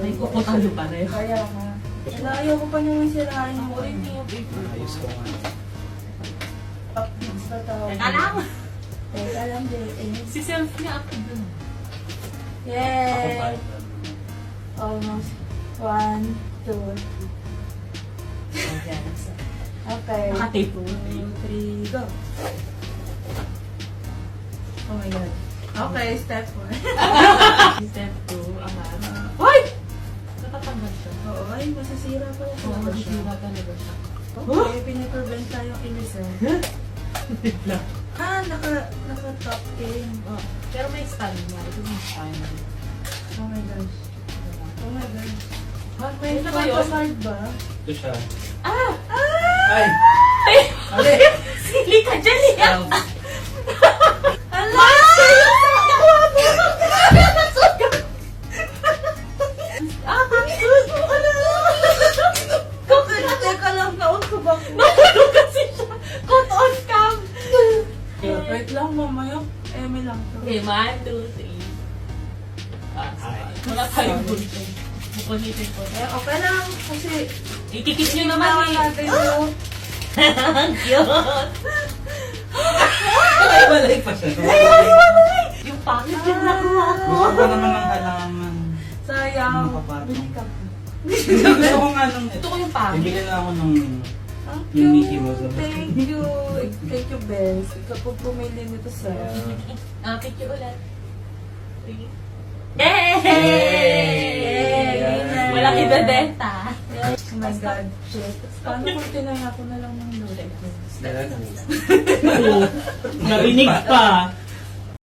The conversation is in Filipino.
Ay, kuputalo pa rin. Kaya nga. Wala, ayoko pa niyang sirahin yung ulitin yung paper. Ayos ko nga. Updates na tawag. Teka lang. Teka lang, din. Si self niya ako dun. Ako Yay! pa. Almost. 1, 2. Okay. Nakatape po. 2, 3, go. Oh my God. Okay, step 1. Step 2, ang Hoy! Natatanggal siya. Oo, ay, masasira pala Oo, talaga siya. masisira talaga siya. Okay, pinaprevent tayong inis eh. Bigla. Naka-top in. Oh, pero may stand na. Ito yung stand. Oh my gosh. Oh my gosh. Ha? May Ito ba yun? card ba? Ito siya. Ah! Ay! Ay! Sili ka dyan niya! Ala! Ah, kapsul! Ano? Teka lang, naon ko ba? Nakulog kasi siya! Cut on cam! Wait lang, mamaya. Eme lang to. Okay, 1, 2, 3. Ah, wala tayong bulto. Bukunitin ko. Eh, okay lang. Kasi, Itikit nyo naman naman eh. natin yung... Ang cute! Ay, walay pa siya. Yung pangit yung nakuha ko. Gusto ko naman ng halaman. Sayang. Ano pa? Bili ka pa. Gusto ko nga nung... Ito ko yung pangit. Bibili na ako nung... Ang Yung Mickey cute. Mouse. Thank you. Thank you, Bess. Ikaw po pumili nito sa... Ah, picture ulit. 3. Yay! Yay! Walang ibebenta. Oh my God. Shit. Paano kung tinaya ko na lang ng load? Dalaga. Narinig pa.